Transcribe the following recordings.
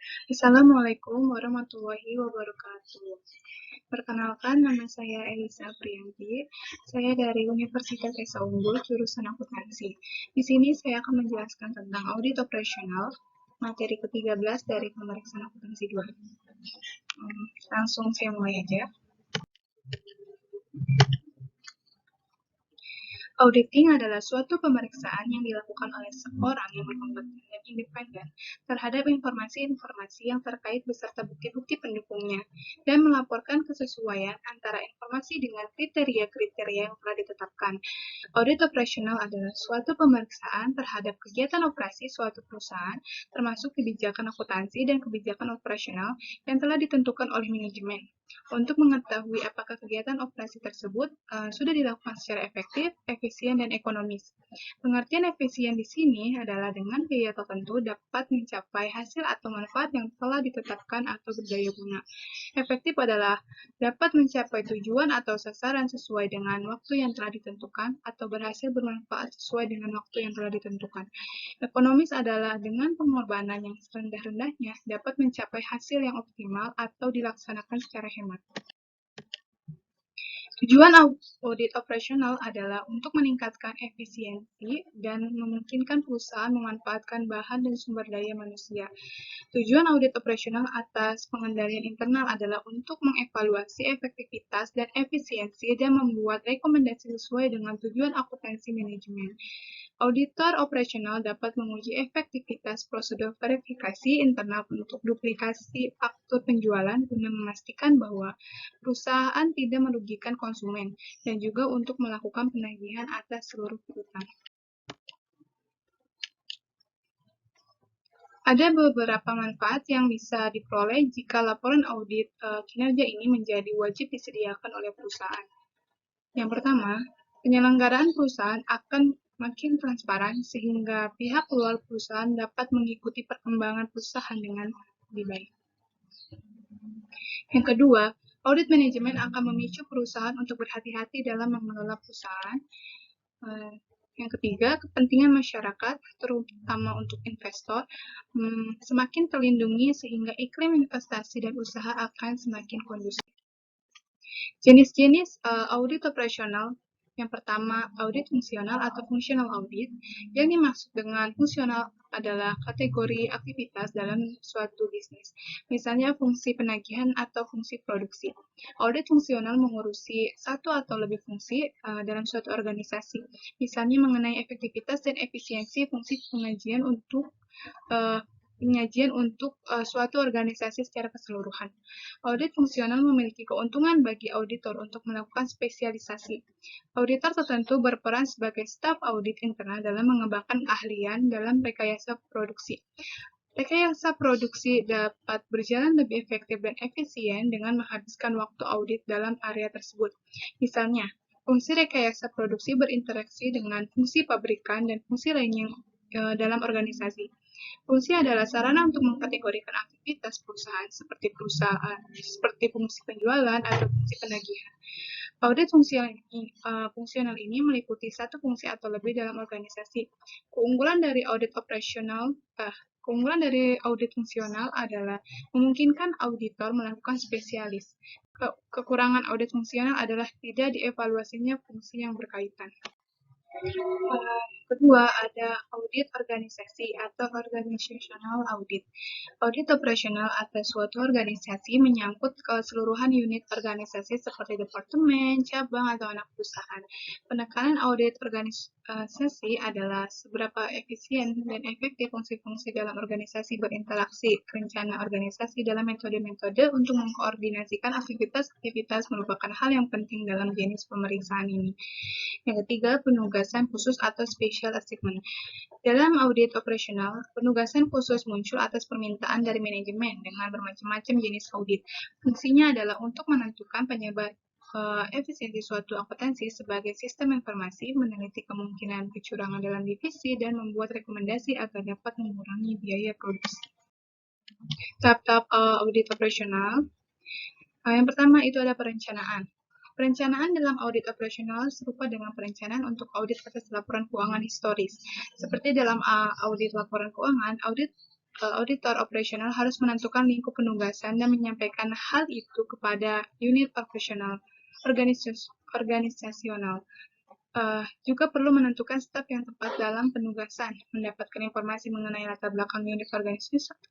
Assalamualaikum warahmatullahi wabarakatuh. Perkenalkan, nama saya Elisa Priyanti. Saya dari Universitas Esa Unggul, jurusan akuntansi. Di sini saya akan menjelaskan tentang audit operasional, materi ke-13 dari pemeriksaan akuntansi 2. Langsung saya mulai aja. Auditing adalah suatu pemeriksaan yang dilakukan oleh seorang yang berkompeten dan independen terhadap informasi-informasi yang terkait beserta bukti-bukti pendukungnya dan melaporkan kesesuaian antara informasi dengan kriteria-kriteria yang telah ditetapkan. Audit operasional adalah suatu pemeriksaan terhadap kegiatan operasi suatu perusahaan, termasuk kebijakan akuntansi dan kebijakan operasional yang telah ditentukan oleh manajemen. Untuk mengetahui apakah kegiatan operasi tersebut sudah dilakukan secara efektif, efisien, dan ekonomis. Pengertian efisien di sini adalah dengan biaya tertentu dapat mencapai hasil atau manfaat yang telah ditetapkan atau berdaya guna. Efektif adalah dapat mencapai tujuan atau sasaran sesuai dengan waktu yang telah ditentukan atau berhasil bermanfaat sesuai dengan waktu yang telah ditentukan. Ekonomis adalah dengan pengorbanan yang serendah-rendahnya dapat mencapai hasil yang optimal atau dilaksanakan secara hemat. Tujuan audit operasional adalah untuk meningkatkan efisiensi dan memungkinkan perusahaan memanfaatkan bahan dan sumber daya manusia. Tujuan audit operasional atas pengendalian internal adalah untuk mengevaluasi efektivitas dan efisiensi dan membuat rekomendasi sesuai dengan tujuan akuntansi manajemen. Auditor operasional dapat menguji efektivitas prosedur verifikasi internal untuk duplikasi faktur penjualan guna memastikan bahwa perusahaan tidak merugikan konsumen dan juga untuk melakukan penagihan atas seluruh piutang. Ada beberapa manfaat yang bisa diperoleh jika laporan audit kinerja ini menjadi wajib disediakan oleh perusahaan. Yang pertama, penyelenggaraan perusahaan akan makin transparan sehingga pihak luar perusahaan dapat mengikuti perkembangan perusahaan dengan lebih baik. Yang kedua, audit manajemen akan memicu perusahaan untuk berhati-hati dalam mengelola perusahaan. Yang ketiga, kepentingan masyarakat, terutama untuk investor, semakin terlindungi sehingga iklim investasi dan usaha akan semakin kondusif. Jenis-jenis audit operasional. Yang pertama, audit fungsional atau functional audit. Yang dimaksud dengan fungsional adalah kategori aktivitas dalam suatu bisnis. Misalnya fungsi penagihan atau fungsi produksi. Audit fungsional mengurusi satu atau lebih fungsi dalam suatu organisasi. Misalnya mengenai efektivitas dan efisiensi fungsi penyajian untuk suatu organisasi secara keseluruhan. Audit fungsional memiliki keuntungan bagi auditor untuk melakukan spesialisasi. Auditor tertentu berperan sebagai staf audit internal dalam mengembangkan keahlian dalam rekayasa produksi. Rekayasa produksi dapat berjalan lebih efektif dan efisien dengan menghabiskan waktu audit dalam area tersebut. Misalnya, fungsi rekayasa produksi berinteraksi dengan fungsi pabrikan dan fungsi lainnya dalam organisasi. Fungsi adalah sarana untuk mengkategorikan aktivitas perusahaan seperti fungsi penjualan atau fungsi penagihan. Audit fungsional ini meliputi satu fungsi atau lebih dalam organisasi. Keunggulan dari audit fungsional adalah memungkinkan auditor melakukan spesialis. Kekurangan audit fungsional adalah tidak dievaluasinya fungsi yang berkaitan. Kedua, ada audit organisasi atau organizational audit. Audit operasional atas suatu organisasi menyangkut keseluruhan unit organisasi seperti departemen, cabang, atau anak perusahaan. Penekanan audit organisasi adalah seberapa efisien dan efektif fungsi-fungsi dalam organisasi berinteraksi. Rencana organisasi dalam metode-metode untuk mengkoordinasikan aktivitas-aktivitas merupakan hal yang penting dalam jenis pemeriksaan ini. Yang ketiga, penugasan khusus atau special assignment. Dalam audit operasional, penugasan khusus muncul atas permintaan dari manajemen dengan bermacam-macam jenis audit. Fungsinya adalah untuk menentukan penyebab efisiensi suatu akuntansi sebagai sistem informasi, meneliti kemungkinan kecurangan dalam divisi, dan membuat rekomendasi agar dapat mengurangi biaya produksi. Tahap-tahap audit operasional. Yang pertama itu ada perencanaan. Perencanaan dalam audit operasional serupa dengan perencanaan untuk audit atas laporan keuangan historis. Seperti dalam audit laporan keuangan, audit auditor operasional harus menentukan lingkup penugasan dan menyampaikan hal itu kepada unit operasional organisasional. Juga perlu menentukan step yang tepat dalam penugasan, mendapatkan informasi mengenai latar belakang unit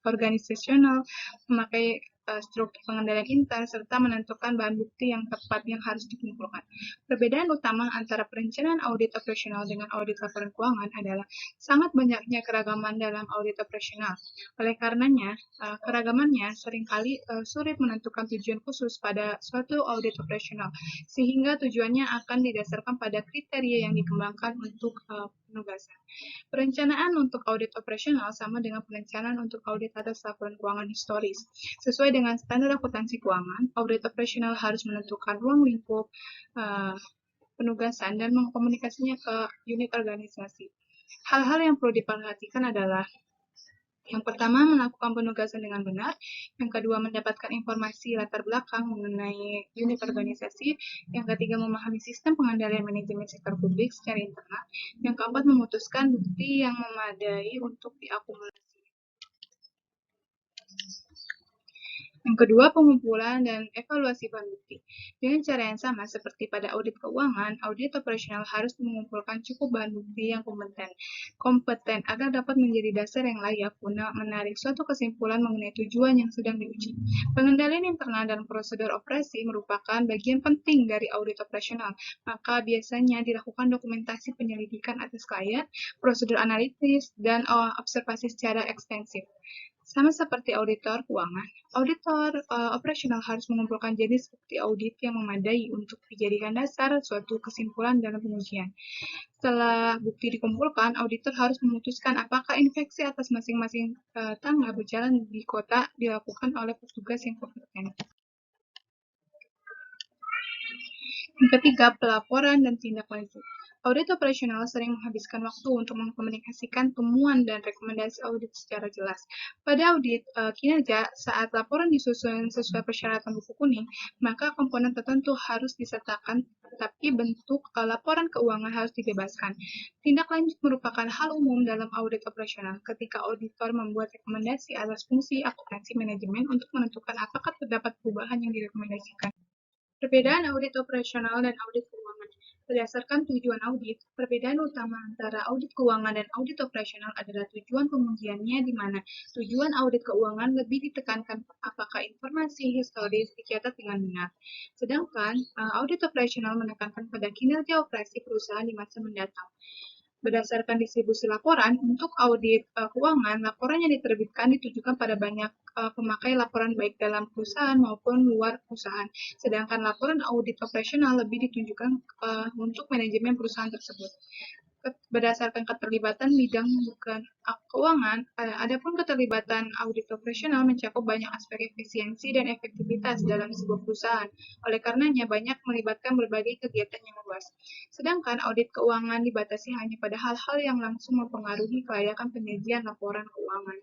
organisasional, memakai struktur pengendalian intern, serta menentukan bahan bukti yang tepat yang harus dikumpulkan. Perbedaan utama antara perencanaan audit operasional dengan audit laporan keuangan adalah sangat banyaknya keragaman dalam audit operasional. Oleh karenanya, keragamannya seringkali sulit menentukan tujuan khusus pada suatu audit operasional, sehingga tujuannya akan didasarkan pada kriteria yang dikembangkan untuk penugasan. Perencanaan untuk audit operasional sama dengan perencanaan untuk audit atas laporan keuangan historis. Sesuai dengan standar akuntansi keuangan, audit operasional harus menentukan ruang lingkup penugasan dan mengkomunikasinya ke unit organisasi. Hal-hal yang perlu diperhatikan adalah yang pertama, melakukan penugasan dengan benar. Yang kedua, mendapatkan informasi latar belakang mengenai unit organisasi. Yang ketiga, memahami sistem pengendalian manajemen sektor publik secara internal. Yang keempat, memutuskan bukti yang memadai untuk diakumulasi. Yang kedua, pengumpulan dan evaluasi bahan bukti. Dengan cara yang sama seperti pada audit keuangan, audit operasional harus mengumpulkan cukup bahan bukti yang kompeten agar dapat menjadi dasar yang layak guna menarik suatu kesimpulan mengenai tujuan yang sedang diuji. Pengendalian internal dan prosedur operasi merupakan bagian penting dari audit operasional, maka biasanya dilakukan dokumentasi penyelidikan atas klien, prosedur analitis, dan observasi secara ekstensif. Sama seperti auditor keuangan, auditor operasional harus mengumpulkan jenis bukti audit yang memadai untuk dijadikan dasar suatu kesimpulan dalam pengujian. Setelah bukti dikumpulkan, auditor harus memutuskan apakah inspeksi atas masing-masing tangga berjalan di kota dilakukan oleh petugas yang kompeten. Yang ketiga, pelaporan dan tindak lanjut. Audit operasional sering menghabiskan waktu untuk mengkomunikasikan temuan dan rekomendasi audit secara jelas. Pada audit kinerja, saat laporan disusun sesuai persyaratan buku kuning, maka komponen tertentu harus disertakan, tetapi bentuk laporan keuangan harus dibebaskan. Tindak lanjut merupakan hal umum dalam audit operasional ketika auditor membuat rekomendasi atas fungsi akuntansi manajemen untuk menentukan apakah terdapat perubahan yang direkomendasikan. Perbedaan audit operasional dan audit keuangan. Berdasarkan tujuan audit, perbedaan utama antara audit keuangan dan audit operasional adalah tujuan pengujiannya, di mana tujuan audit keuangan lebih ditekankan apakah informasi historis dicatat dengan benar. Sedangkan audit operasional menekankan pada kinerja operasi perusahaan di masa mendatang. Berdasarkan distribusi laporan, untuk audit keuangan, laporan yang diterbitkan ditujukan pada banyak pemakai laporan baik dalam perusahaan maupun luar perusahaan. Sedangkan laporan audit operasional lebih ditujukan untuk manajemen perusahaan tersebut. Berdasarkan keterlibatan bidang bukan keuangan, adapun keterlibatan audit operasional mencakup banyak aspek efisiensi dan efektivitas dalam sebuah perusahaan. Oleh karenanya, banyak melibatkan berbagai kegiatan yang luas. Sedangkan audit keuangan dibatasi hanya pada hal-hal yang langsung mempengaruhi kelayakan penyajian laporan keuangan.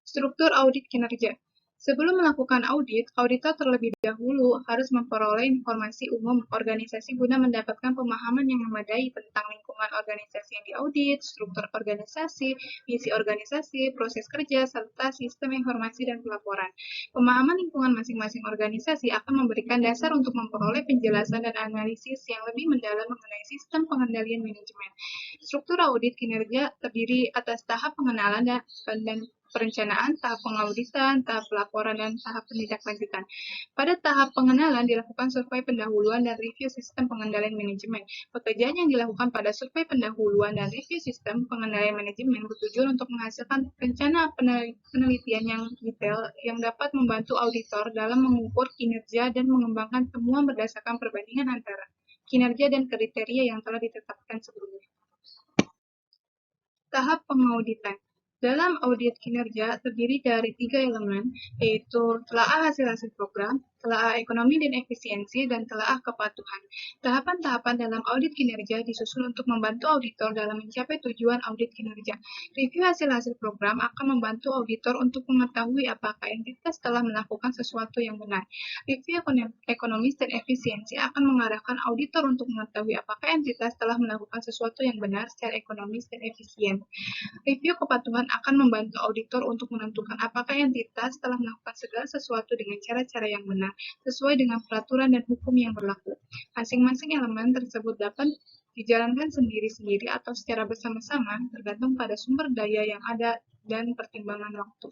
Struktur audit kinerja. Sebelum melakukan audit, auditor terlebih dahulu harus memperoleh informasi umum organisasi guna mendapatkan pemahaman yang memadai tentang lingkungan organisasi yang diaudit, struktur organisasi, misi organisasi, proses kerja, serta sistem informasi dan pelaporan. Pemahaman lingkungan masing-masing organisasi akan memberikan dasar untuk memperoleh penjelasan dan analisis yang lebih mendalam mengenai sistem pengendalian manajemen. Struktur audit kinerja terdiri atas tahap pengenalan dan perencanaan, tahap pengauditan, tahap pelaporan, dan tahap penindaklanjutan. Pada tahap pengenalan dilakukan survei pendahuluan dan review sistem pengendalian manajemen. Pekerjaan yang dilakukan pada survei pendahuluan dan review sistem pengendalian manajemen bertujuan untuk menghasilkan rencana penelitian yang detail yang dapat membantu auditor dalam mengukur kinerja dan mengembangkan temuan berdasarkan perbandingan antara kinerja dan kriteria yang telah ditetapkan sebelumnya. Tahap pengauditan. Dalam audit kinerja terdiri dari 3 elemen, yaitu telaah hasil-hasil program, telaah ekonomi dan efisiensi, dan telaah kepatuhan. Tahapan-tahapan dalam audit kinerja disusun untuk membantu auditor dalam mencapai tujuan audit kinerja. Review hasil-hasil program akan membantu auditor untuk mengetahui apakah entitas telah melakukan sesuatu yang benar. Review ekonomis dan efisiensi akan mengarahkan auditor untuk mengetahui apakah entitas telah melakukan sesuatu yang benar secara ekonomis dan efisien. Review kepatuhan akan membantu auditor untuk menentukan apakah entitas telah melakukan segala sesuatu dengan cara-cara yang benar, sesuai dengan peraturan dan hukum yang berlaku. Masing-masing elemen tersebut dapat dijalankan sendiri-sendiri atau secara bersama-sama, tergantung pada sumber daya yang ada dan pertimbangan waktu.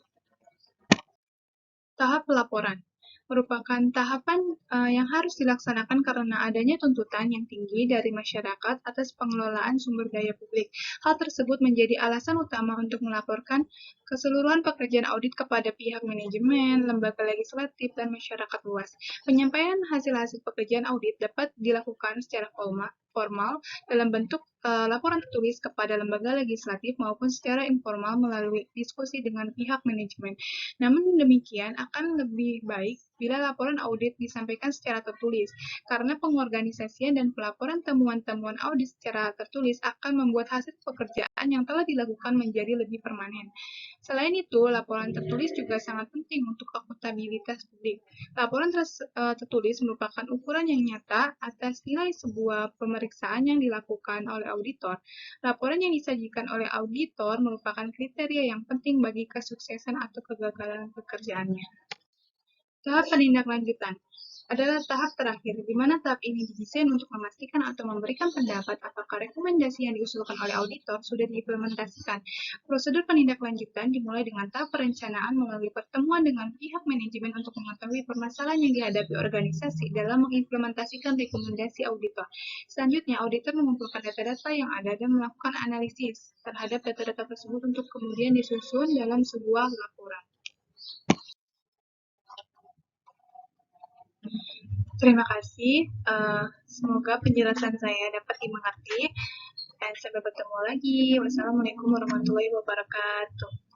Tahap pelaporan merupakan tahapan yang harus dilaksanakan karena adanya tuntutan yang tinggi dari masyarakat atas pengelolaan sumber daya publik. Hal tersebut menjadi alasan utama untuk melaporkan keseluruhan pekerjaan audit kepada pihak manajemen, lembaga legislatif, dan masyarakat luas. Penyampaian hasil-hasil pekerjaan audit dapat dilakukan secara formal dalam bentuk laporan tertulis kepada lembaga legislatif maupun secara informal melalui diskusi dengan pihak manajemen. Namun demikian akan lebih baik bila laporan audit disampaikan secara tertulis, karena pengorganisasian dan pelaporan temuan-temuan audit secara tertulis akan membuat hasil pekerjaan yang telah dilakukan menjadi lebih permanen. Selain itu, laporan tertulis juga sangat penting untuk akuntabilitas publik. Laporan tertulis merupakan ukuran yang nyata atas nilai sebuah pemeriksaan yang dilakukan oleh auditor. Laporan yang disajikan oleh auditor merupakan kriteria yang penting bagi kesuksesan atau kegagalan pekerjaannya. Tahap penindaklanjutan adalah tahap terakhir, di mana tahap ini didesain untuk memastikan atau memberikan pendapat apakah rekomendasi yang diusulkan oleh auditor sudah diimplementasikan. Prosedur penindaklanjutan dimulai dengan tahap perencanaan melalui pertemuan dengan pihak manajemen untuk mengetahui permasalahan yang dihadapi organisasi dalam mengimplementasikan rekomendasi auditor. Selanjutnya, auditor mengumpulkan data-data yang ada dan melakukan analisis terhadap data-data tersebut untuk kemudian disusun dalam sebuah laporan. Terima kasih. Semoga penjelasan saya dapat dimengerti. Dan sampai bertemu lagi. Wassalamualaikum warahmatullahi wabarakatuh.